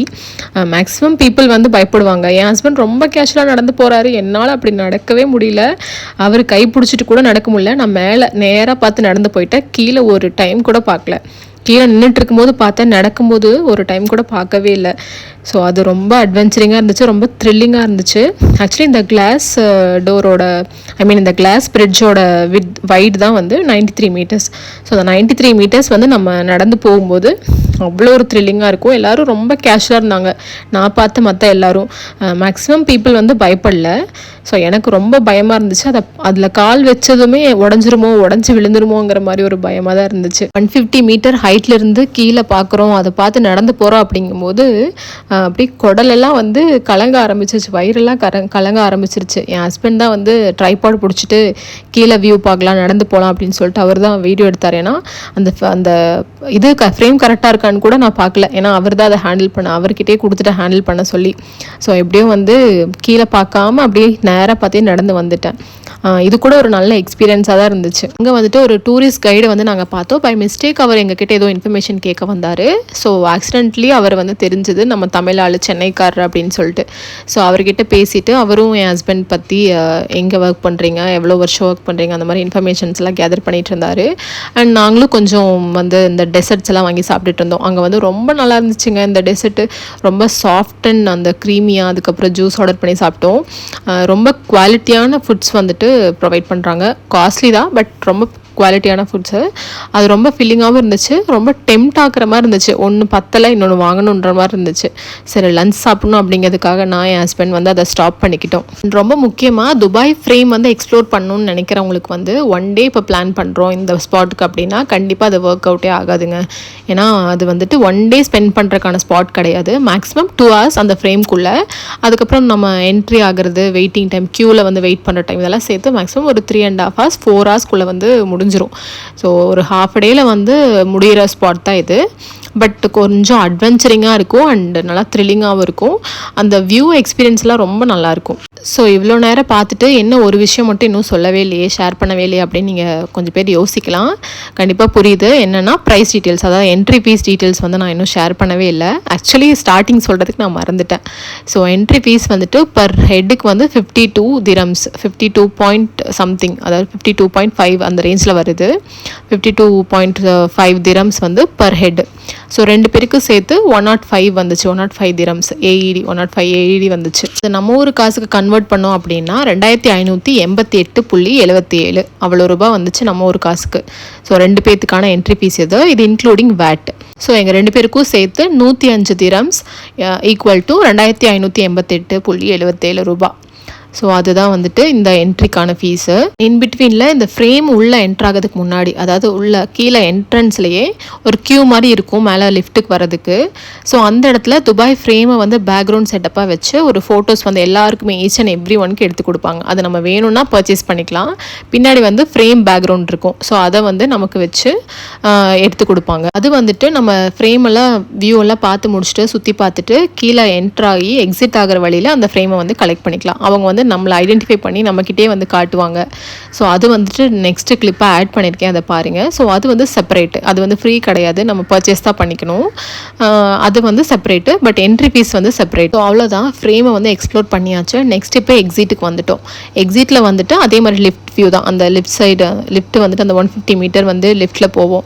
மேக்ஸிமம் பீப்புள் வந்து பயப்படுவாங்க. என் ஹஸ்பண்ட் ரொம்ப கேஷுவலாக நடந்து போகிறாரு, என்னால் அப்படி நடக்கவே முடியல. அவர் கை பிடிச்சிட்டு கூட நடக்க முடியல. நான் மேலே நேராக பார்த்து நடந்து போயிட்டேன், கீழே ஒரு டைம் கூட பார்க்கல. கீழே நின்றுட்டு இருக்கும்போது பார்த்தேன், நடக்கும்போது ஒரு டைம் கூட பார்க்கவே இல்லை. ஸோ அது ரொம்ப அட்வென்ச்சரிங்காக இருந்துச்சு, ரொம்ப த்ரில்லிங்காக இருந்துச்சு. ஆக்சுவலி இந்த கிளாஸ் டோரோட இந்த கிளாஸ் பிரிட்ஜோட வைட் தான் வந்து 93 மீட்டர்ஸ். ஸோ அந்த 93 மீட்டர்ஸ் வந்து நம்ம நடந்து போகும்போது அவ்வளோ ஒரு த்ரில்லிங்காக இருக்கும். எல்லோரும் ரொம்ப கேஷுவலாக இருந்தாங்க. நான் பார்த்து மற்ற எல்லோரும் மேக்ஸிமம் பீப்புள் வந்து பயப்படல. ஸோ எனக்கு ரொம்ப பயமாக இருந்துச்சு. அதில் கால் வச்சதுமே உடஞ்சி விழுந்துருமோங்கிற மாதிரி ஒரு பயமாக தான் இருந்துச்சு. 150 மீட்டர் ஹைட்லேருந்து கீழே பார்க்குறோம், அதை பார்த்து நடந்து போகிறோம் அப்படிங்கும்போது அப்படி குடலெல்லாம் வந்து கலங்க ஆரம்பிச்சிருச்சு, வயிறெல்லாம் கலங்க ஆரம்பிச்சிருச்சு. என் ஹஸ்பண்ட் தான் வந்து ட்ரைபாட் பிடிச்சிட்டு கீழே வியூ பார்க்கலாம், நடந்து போகலாம் அப்படின்னு சொல்லிட்டு அவர் தான் வீடியோ எடுத்தார். ஏன்னா அந்த இது ஃப்ரேம் கரெக்டாக இருக்கான்னு கூட நான் பார்க்கல, ஏன்னா அவர் தான் அதை ஹேண்டில் பண்ண, அவர்கிட்டே கொடுத்துட்டு ஹேண்டில் பண்ண சொல்லி. ஸோ எப்படியும் வந்து கீழே பார்க்காம அப்படியே நேராக பார்த்தே நடந்து வந்துட்டேன். இது கூட ஒரு நல்ல எக்ஸ்பீரியன்ஸாக தான் இருந்துச்சு. இங்கே வந்துட்டு ஒரு டூரிஸ்ட் கைடை வந்து நாங்கள் பார்த்தோம். பை மிஸ்டேக் அவர் எங்ககிட்ட ஏதோ இன்ஃபர்மேஷன் கேட்க வந்தார். ஸோ ஆக்சிடென்ட்லி அவர் வந்து தெரிஞ்சது நம்ம தமிழ் ஆள் சென்னைக்காரர் அப்படின்னு சொல்லிட்டு. ஸோ அவர்கிட்ட பேசிவிட்டு அவரும் என் ஹஸ்பண்ட் பற்றி எங்கே ஒர்க் பண்ணுறீங்க, எவ்வளோ வருஷம் ஒர்க் பண்ணுறீங்க, அந்த மாதிரி இன்ஃபர்மேஷன்ஸ்லாம் கேதர் பண்ணிகிட்டு இருந்தார். அண்ட் நாங்களும் கொஞ்சம் வந்து இந்த டெசர்ட்ஸ் எல்லாம் வாங்கி சாப்பிட்டுட்டு இருந்தோம். அங்கே வந்து ரொம்ப நல்லா இருந்துச்சுங்க இந்த டெசர்ட்டு, ரொம்ப சாஃப்ட் அண்ட் அந்த க்ரீமியாக. அதுக்கப்புறம் ஜூஸ் ஆர்டர் பண்ணி சாப்பிட்டோம். ரொம்ப குவாலிட்டியான ஃபுட்ஸ் வந்துட்டு ப்ரொவைட் பண்ணுறாங்க. காஸ்ட்லி தான், பட் ரொம்ப குவாலிட்டியான ஃபுட்ஸு. அது ரொம்ப ஃபில்லிங்காகவும் இருந்துச்சு, ரொம்ப டெம்ட் ஆகிற மாதிரி இருந்துச்சு. ஒன்று பத்தலை, இன்னொன்று வாங்கணுன்ற மாதிரி இருந்துச்சு. சரி லன்ச் சாப்பிடணும் அப்படிங்கிறதுக்காக நான் என் ஹஸ்பண்ட் வந்து அதை ஸ்டாப் பண்ணிக்கிட்டோம். ரொம்ப முக்கியமாக துபாய் ஃப்ரேம் வந்து எக்ஸ்ப்ளோர் பண்ணணும்னு நினைக்கிறவங்களுக்கு வந்து ஒன் டே இப்போ பிளான் பண்ணுறோம் இந்த ஸ்பாட்டுக்கு அப்படின்னா கண்டிப்பாக அது ஒர்க் அவுட்டே ஆகாதுங்க. ஏன்னா அது வந்துட்டு ஒன் டே ஸ்பெண்ட் பண்ணுறதுக்கான ஸ்பாட் கிடையாது. மேக்ஸிமம் 2 hours அந்த ஃப்ரேம்குள்ளே. அதுக்கப்புறம் நம்ம என்ட்ரி ஆகிறது, வெயிட்டிங் டைம், க்யூவில் வந்து வெயிட் பண்ணுற டைம், இதெல்லாம் சேர்த்து மேக்ஸிமம் ஒரு 3.5 hours 4 hours வந்து முடிஞ்சிரும். ஸோ ஒரு ஹாஃப் டேயில் வந்து முடிகிற ஸ்பாட் தான் இது. பட் கொஞ்சம் அட்வென்ச்சரிங்காக இருக்கும் அண்ட் நல்லா த்ரில்லிங்காகவும் இருக்கும். அந்த வியூ எக்ஸ்பீரியன்ஸ்லாம் ரொம்ப நல்லாயிருக்கும். ஸோ இவ்வளோ நேரம் பார்த்துட்டு என்ன ஒரு விஷயம் மட்டும் இன்னும் சொல்லவே இல்லையே, ஷேர் பண்ணவே இல்லையே அப்படின்னு நீங்கள் கொஞ்சம் பேர் யோசிக்கலாம். கண்டிப்பாக புரியுது. என்னென்னா ப்ரைஸ் டீட்டெயில்ஸ், அதாவது என்ட்ரி ஃபீஸ் டீட்டெயில்ஸ் வந்து நான் இன்னும் ஷேர் பண்ணவே இல்லை. ஆக்சுவலி ஸ்டார்டிங் சொல்கிறதுக்கு நான் மறந்துட்டேன். ஸோ என்ட்ரி ஃபீஸ் வந்துட்டு பர் ஹெட்டுக்கு வந்து 52 dirhams, 52 point something, அதாவது 52.5 அந்த ரேஞ்சில் வருது. 52.5 dirhams வந்து பர் ஹெட். ஸோ 2 பேருக்கு சேர்த்து 105 வந்துச்சு. 105 dirhams AED, 105 AED வந்துச்சு. நம்ம ஊர் காசுக்கு கன்வெர்ட் பண்ணோம் அப்படின்னா 2588.77 அவ்வளோ ரூபாய் வந்துச்சு நம்ம ஊர் காசுக்கு. ஸோ 2 பேர்த்துக்கான என்ட்ரி ஃபீஸ் இது இன்க்ளூடிங் வேட். ஸோ எங்கள் 2 பேருக்கும் சேர்த்து 105 dirhams ஈக்குவல் டு 2588.77 ரூபாய். ஸோ அதுதான் வந்துட்டு இந்த என்ட்ரிக்கான ஃபீஸு. இன்பிட்வீனில் இந்த ஃப்ரேம் உள்ளே என்ட்ராகிறதுக்கு முன்னாடி, அதாவது உள்ள கீழே என்ட்ரன்ஸ்லேயே ஒரு க்யூ மாதிரி இருக்கும் மேலே லிஃப்ட்டுக்கு வரதுக்கு. ஸோ அந்த இடத்துல துபாய் ஃப்ரேமை வந்து பேக்ரவுண்ட் செட்டப்பாக வச்சு ஒரு ஃபோட்டோஸ் வந்து எல்லாருக்குமே ஈச் அண்ட் எவ்ரி ஒனுக்கு எடுத்து கொடுப்பாங்க. அது நம்ம வேணும்னா பர்ச்சேஸ் பண்ணிக்கலாம். பின்னாடி வந்து ஃப்ரேம் பேக்ரவுண்ட் இருக்கும். ஸோ அதை வந்து நமக்கு வச்சு எடுத்து கொடுப்பாங்க. அது வந்துட்டு நம்ம ஃப்ரேமெல்லாம் வியூ எல்லாம் பார்த்து முடிச்சுட்டு சுற்றி பார்த்துட்டு கீழே என்ட்ராகி எக்ஸிட் ஆகிற வழியில் அந்த ஃப்ரேமை வந்து கலெக்ட் பண்ணிக்கலாம். அவங்க வந்து நம்மளை ஐடென்டிஃபை பண்ணி நம்மக்கிட்டே வந்து காட்டுவாங்க. ஸோ அது வந்துட்டு நெக்ஸ்ட்டு கிளிப்பாக ஆட் பண்ணியிருக்கேன், அதை பாருங்கள். ஸோ அது வந்து செப்பரேட்டு, அது வந்து ஃப்ரீ கிடையாது, நம்ம பர்ச்சேஸ் தான் பண்ணிக்கணும். அது வந்து செப்பரேட்டு, பட் என்ட்ரி ஃபீஸ் வந்து செப்பரேட். ஸோ அவ்வளோதான், ஃப்ரேமை வந்து எக்ஸ்ப்ளோர் பண்ணியாச்சு. நெக்ஸ்ட் இப்போ எக்ஸிட்டுக்கு வந்துட்டோம். எக்ஸிட்டில் வந்துட்டு அதே மாதிரி லிஃப்ட் வியூ தான். அந்த லிஃப்ட் சைடு லிஃப்ட் வந்துட்டு அந்த 150 மீட்டர் வந்து லிஃப்ட்டில் போவோம்.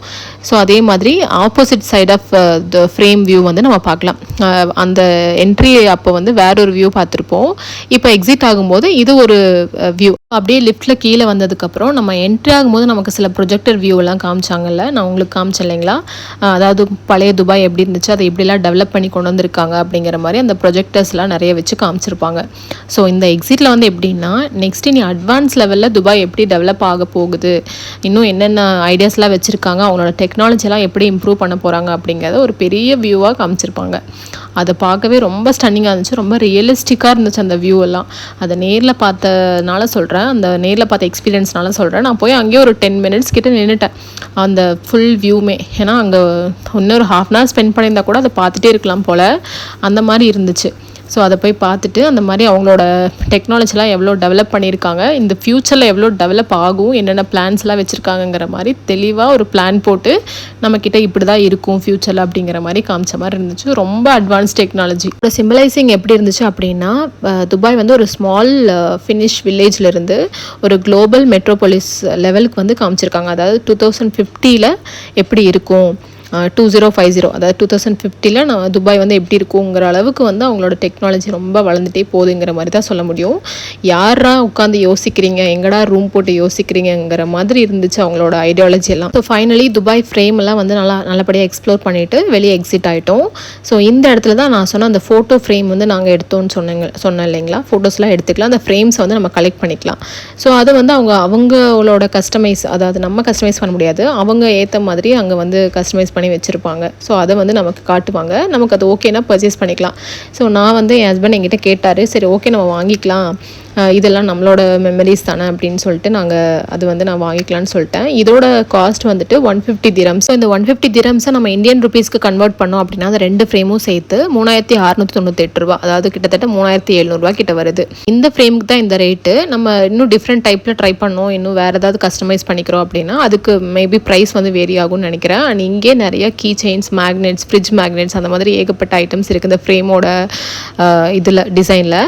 ஸோ அதே மாதிரி opposite side of the frame view வந்து நம்ம பார்க்கலாம். அந்த என்ட்ரி அப்போ வந்து வேற ஒரு வியூ பார்த்துருப்போம். இப்போ எக்ஸிட் ஆகும்போது இது ஒரு வியூ. அப்படியே லிஃப்ட்டில் கீழே வந்ததுக்கப்புறம் நம்ம என்ட்ரி ஆகும்போது நமக்கு சில ப்ரொஜெக்டர் வியூ எல்லாம் காமிச்சாங்கல்ல, நான் உங்களுக்கு காமிச்சேன் இல்லைங்களா. அதாவது பழைய துபாய் எப்படி இருந்துச்சு, அதை எப்படிலாம் டெவலப் பண்ணி கொண்டு வந்திருக்காங்க அப்படிங்கிற மாதிரி அந்த ப்ரொஜெக்டர்ஸ்லாம் நிறைய வச்சு காமிச்சிருப்பாங்க. ஸோ இந்த எக்ஸிட்டில் வந்து எப்படின்னா நெக்ஸ்ட் இனி அட்வான்ஸ் லெவலில் துபாய் எப்படி டெவலப் ஆக போகுது, இன்னும் என்னென்ன ஐடியாஸ்லாம் வச்சுருக்காங்க, அவங்களோட டெக்னாலஜிலாம் எப்படி இம்ப்ரூவ் பண்ண போகிறாங்க அப்படிங்கிறத ஒரு பெரிய வியூவாக காமிச்சிருப்பாங்க. அதை பார்க்கவே ரொம்ப ஸ்டன்னிங்காக இருந்துச்சு, ரொம்ப ரியலிஸ்டிக்காக இருந்துச்சு அந்த வியூ எல்லாம். அதை நேரில் பார்த்தனால சொல்கிறேன், அந்த நேரில் பார்த்த எக்ஸ்பீரியன்ஸ்னால சொல்கிறேன். நான் போய் அங்கேயே ஒரு 10 minutes கிட்ட நின்றுட்டேன் அந்த ஃபுல் வியூமே. ஏன்னா அங்கே இன்னொரு ½ hour ஸ்பெண்ட் பண்ணியிருந்தா கூட அதை பார்த்துட்டே இருக்கலாம் போல், அந்த மாதிரி இருந்துச்சு. ஸோ அதை போய் பார்த்துட்டு அந்த மாதிரி அவங்களோட டெக்னாலஜிலாம் எவ்வளோ டெவலப் பண்ணியிருக்காங்க, இந்த ஃப்யூச்சரில் எவ்வளோ டெவலப் ஆகும், என்னென்ன பிளான்ஸ்லாம் வச்சுருக்காங்கங்கிற மாதிரி தெளிவாக ஒரு பிளான் போட்டு நம்மக்கிட்ட இப்படி தான் இருக்கும் ஃப்யூச்சரில் அப்படிங்கிற மாதிரி காமிச்ச மாதிரி இருந்துச்சு. ரொம்ப அட்வான்ஸ் டெக்னாலஜி. ஒரு சிம்பிளைசிங் எப்படி இருந்துச்சு அப்படின்னா, துபாய் வந்து ஒரு ஸ்மால் ஃபினிஷ் வில்லேஜ்லேருந்து ஒரு குளோபல் மெட்ரோபாலிஸ் லெவலுக்கு வந்து காமிச்சிருக்காங்க. அதாவது 2050 எப்படி இருக்கும், 2050, அதாவது 2050 நான் துபாய் வந்து எப்படி இருக்குங்கிற அளவுக்கு வந்து அவங்களோட டெக்னாலஜி ரொம்ப வளர்ந்துட்டே போகுதுங்கிற மாதிரி தான் சொல்ல முடியும். யாரா உட்காந்து யோசிக்கிறீங்க, எங்கடா ரூம் போட்டு யோசிக்கிறீங்கிற மாதிரி இருந்துச்சு அவங்களோட ஐடியாலஜி எல்லாம். ஸோ ஃபைனலி துபாய் ஃப்ரேம் எல்லாம் வந்து நல்லபடியாக எக்ஸ்ப்ளோர் பண்ணிவிட்டு வெளியே எக்ஸிட் ஆகிட்டோம். ஸோ இந்த இடத்துல தான் நான் சொன்ன அந்த ஃபோட்டோ ஃப்ரேம் வந்து நாங்கள் எடுத்தோன்னு சொன்னேன் இல்லைங்களா. ஃபோட்டோஸ்லாம் எடுத்துக்கலாம், அந்த ஃப்ரேம்ஸை வந்து நம்ம கலெக்ட் பண்ணிக்கலாம். ஸோ அதை வந்து அவங்களோட கஸ்டமைஸ், அதாவது நம்ம கஸ்டமைஸ் பண்ண முடியாது, அவங்க ஏற்ற மாதிரி அங்கே வந்து கஸ்டமைஸ் பண்ணி வச்சுருப்பாங்க. ஸோ அதை வந்து நமக்கு காட்டுவாங்க, நமக்கு அது ஓகேனா பர்ச்சேஸ் பண்ணிக்கலாம். ஸோ நான் வந்து என் ஹஸ்பண்ட் என்கிட்ட கேட்டார், சரி ஓகே நம்ம வாங்கிக்கலாம் இதெல்லாம் நம்மளோட மெமரிஸ் தானே அப்படின்னு சொல்லிட்டு அது வந்து நான் வாங்கிக்கலாம்னு சொல்லிட்டேன். இதோட காஸ்ட் வந்துட்டு 150 dirhams. இந்த 150 dirhams நம்ம இந்தியன் ருபீஸ்க்கு கன்வெர்ட் பண்ணோம் அப்படின்னா அந்த 2 ஃப்ரேமும் சேர்த்து 3698 ரூபா, அதாவது கிட்டத்தட்ட 3700 ரூபா கிட்ட வருது. இந்த ஃப்ரேமுக்கு தான் இந்த ரேட்டு. நம்ம இன்னும் டிஃப்ரெண்ட் டைப்பில் ட்ரை பண்ணோம், இன்னும் வேறு ஏதாவது கஸ்டமைஸ் பண்ணிக்கிறோம் அப்படின்னா அதுக்கு மேபி ப்ரைஸ் வந்து வேரி ஆகும்னு நினைக்கிறேன். அண்ட் இங்கே நிறைய key chains, magnets, fridge magnets அந்த மாதிரி ஏகப்பட்ட ஐட்டம்ஸ் இருக்குது இந்த ஃப்ரேமோட இதில் டிசைனில்.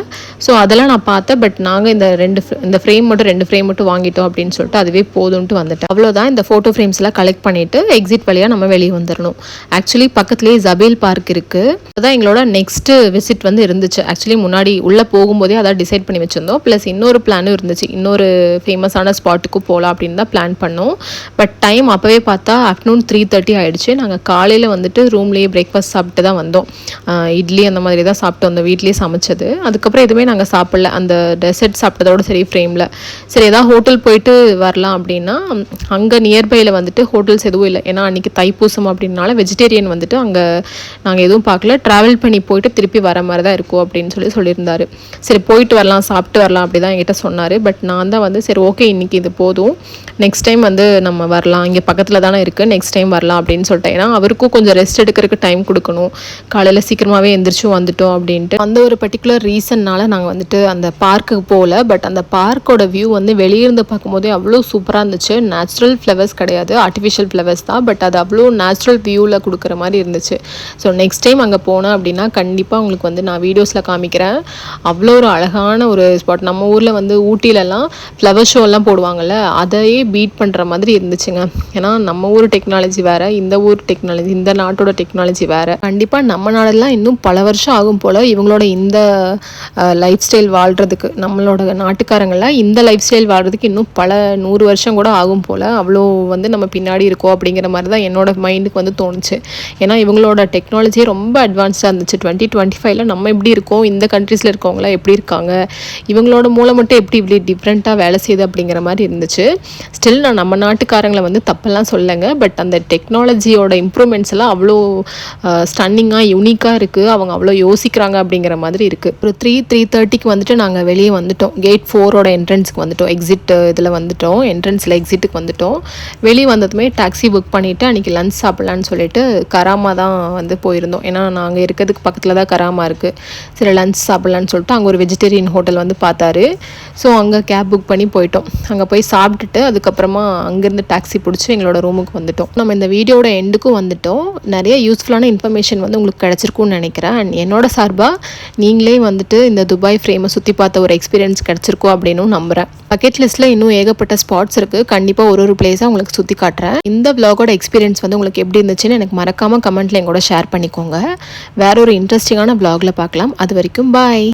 ஸோ அதெல்லாம் நான் பார்த்தேன். பட் நாங்கள் இந்த ஃப்ரேம் மட்டும் 2 ஃப்ரேம் மட்டும் வாங்கிட்டோம் அப்படின்னு சொல்லிட்டு அதுவே போதும்ட்டு வந்துட்டேன். அவ்வளோதான். இந்த ஃபோட்டோ ஃப்ரேம்ஸ்லாம் கலெக்ட் பண்ணிவிட்டு எக்ஸிட் வழியாக நம்ம வெளியே வந்துடணும். ஆக்சுவலி பக்கத்துலேயே ஜபேல் பார்க் இருக்குது. அதுதான் எங்களோட நெக்ஸ்ட்டு விசிட் வந்து இருந்துச்சு. ஆக்சுவலி முன்னாடி உள்ளே போகும்போதே அதான் டிசைட் பண்ணி வச்சுருந்தோம். ப்ளஸ் இன்னொரு பிளானும் இருந்துச்சு, இன்னொரு ஃபேமஸான ஸ்பாட்டுக்கு போகலாம் அப்படின்னு தான் பிளான் பண்ணோம். பட் டைம் அப்போவே பார்த்தா ஆஃப்டர்நூன் 3:30 ஆகிடுச்சு. நாங்கள் காலையில் வந்துட்டு ரூம்லேயே பிரேக்ஃபாஸ்ட் சாப்பிட்டு தான் வந்தோம். இட்லி அந்த மாதிரி தான் சாப்பிட்டு வந்தோம், வீட்லேயே சமைச்சது. அதுக்கப்புறம் எதுவுமே நாங்கள் சாப்பிடல. அந்த டெசர்ட் சாப்பிட்டதோட சரி ஃப்ரேமில் சரி ஏதாவது ஹோட்டல் போயிட்டு வரலாம் அப்படின்னா அங்கே நியர்பையில் வந்துட்டு ஹோட்டல்ஸ் எதுவும் இல்லை. ஏன்னா அன்றைக்கி தைப்பூசம் அப்படின்னால வெஜிடேரியன் வந்துட்டு அங்கே நாங்கள் எதுவும் பார்க்கல. ட்ராவல் பண்ணி போயிட்டு திருப்பி வர மாதிரி தான் இருக்கும் அப்படின்னு சொல்லியிருந்தாரு. சரி போயிட்டு வரலாம், சாப்பிட்டு வரலாம் அப்படி தான் என்கிட்ட சொன்னார். பட் நான் தான் வந்து சரி ஓகே இன்றைக்கி இது போதும், நெக்ஸ்ட் டைம் வந்து நம்ம வரலாம், இங்கே பக்கத்தில் தானே இருக்குது, நெக்ஸ்ட் டைம் வரலாம் அப்படின்னு சொல்லிட்டேன். ஏன்னா அவருக்கும் கொஞ்சம் ரெஸ்ட் எடுக்கிறதுக்கு டைம் கொடுக்கணும். காலையில் சீக்கிரமாகவே எந்திரிச்சும் வந்துட்டோம் அப்படின்ட்டு அந்த ஒரு பர்டிகுலர் ரீசன்னால் நாங்கள் வந்துட்டு அந்த பார்க்குக்கு போகல. பட் அந்த பார்க்கோட வியூ வந்து வெளியிருந்து பார்க்கும்போதே அவ்வளோ சூப்பராக இருந்துச்சு. நேச்சுரல் ஃப்ளவர்ஸ் கிடையாது, ஆர்டிஃபிஷியல் ஃப்ளவர்ஸ் தான். பட் அது அவ்வளோ நேச்சுரல் வியூவில் கொடுக்குற மாதிரி இருந்துச்சு. ஸோ நெக்ஸ்ட் டைம் அங்கே போனேன் அப்படின்னா கண்டிப்பாக உங்களுக்கு வந்து நான் வீடியோஸில் காமிக்கிறேன். அவ்வளோ ஒரு அழகான ஒரு ஸ்பாட். நம்ம ஊரில் வந்து ஊட்டிலலாம் ஃப்ளவர் ஷோலாம் போடுவாங்கள்ல, அதையே பீட் பண்ணுற மாதிரி இருந்துச்சுங்க. ஏன்னா நம்ம ஊர் டெக்னாலஜி வேறு, இந்த ஊர் டெக்னாலஜி, இந்த நாட்டோட டெக்னாலஜி வேறு. கண்டிப்பாக நம்ம நாடெல்லாம் இன்னும் பல வருஷம் ஆகும் போல் இவங்களோட இந்த லைஃப் ஸ்டைல் வாழ்கிறதுக்கு, நம்மளோட நாட்டுக்காரங்களாம் இந்த லைஃப் ஸ்டைல் வாழ்கிறதுக்கு இன்னும் பல 100 வருஷம் கூட ஆகும் போல். அவ்வளோ வந்து நம்ம பின்னாடி இருக்கோம் அப்படிங்கிற மாதிரி தான் என்னோட மைண்டுக்கு வந்து தோணுச்சு. ஏன்னா இவங்களோட டெக்னாலஜியே ரொம்ப அட்வான்ஸ்டாக இருந்துச்சு. 2025 நம்ம எப்படி இருக்கோம், இந்த கண்ட்ரீஸில் இருக்கவங்களாம் எப்படி இருக்காங்க, இவங்களோட மூளை மட்டும் எப்படி இப்படி டிஃப்ரெண்ட்டாக வேலை செய்யுது அப்படிங்கிற மாதிரி இருந்துச்சு. ஸ்டில் நான் நம்ம நாட்டுக்காரங்களை வந்து தப்பெல்லாம் சொல்லலைங்க. பட் அந்த டெக்னாலஜியோட இம்ப்ரூவ்மெண்ட்ஸ் எல்லாம் அவ்வளோ ஸ்டன்னிங்காக யூனிக்காக இருக்குது. அவங்க அவ்வளோ யோசிக்கிறாங்க அப்படிங்கிற மாதிரி இருக்குது. ஒரு 3:30க்கு வந்துட்டு நாங்கள் வெளியே வந்துட்டோம். கேட் 4ஓட என்ட்ரன்ஸுக்கு வந்துட்டோம். எக்ஸிட் இதில் வந்துட்டோம், என்ட்ரன்ஸில் எக்ஸிட்டுக்கு வந்துட்டோம். வெளியே வந்ததுமே டாக்ஸி புக் பண்ணிவிட்டு அன்றைக்கி லஞ்ச் சாப்பிட்லான்னு சொல்லிட்டு கராமா தான் வந்து போயிருந்தோம். ஏன்னா நாங்கள் இருக்கிறதுக்கு பக்கத்தில் தான் கராமா இருக்குது. சரி லஞ்ச் சாப்பிட்லான்னு சொல்லிட்டு அங்கே ஒரு வெஜிடேரியன் ஹோட்டல் வந்து பார்த்தாரு. ஸோ அங்கே கேப் புக் பண்ணி போயிட்டோம். அங்கே போய் சாப்பிட்டுட்டு அதுக்கப்புறமா அங்கேருந்து டாக்ஸி பிடிச்சி எங்களோட ரூமுக்கு வந்துட்டோம். நம்ம இந்த வீடியோட எண்டுக்கும் வந்துட்டோம். நிறைய யூஸ்ஃபுல்லான இன்ஃபர்மேஷன் வந்து உங்களுக்கு கிடச்சிருக்கும்னு நினைக்கிறேன். அண்ட் என்னோட சார்பாக நீங்களே வந்துட்டு இந்த துபாய் ஃப்ரேமை சுற்றி பார்த்த ஒரு எக்ஸ்பீரியன்ஸ் கிடச்சிருக்கும் அப்படின்னு நம்புகிறேன். பக்கெட் லிஸ்ட்டில் இன்னும் ஏகப்பட்ட ஸ்பாட்ஸ் இருக்குது. கண்டிப்பாக ஒரு பிளேஸாக உங்களுக்கு சுற்றி காட்டுறேன். இந்த vlog-ஓட எக்ஸ்பீரியன்ஸ் வந்து உங்களுக்கு எப்படி இருந்துச்சுன்னு எனக்கு மறக்காமல் கமெண்ட்டில் எங்கூட ஷேர் பண்ணிக்கோங்க. வேற ஒரு இன்ட்ரெஸ்டிங்கான vlog-ல பார்க்கலாம். அது வரைக்கும் பாய்.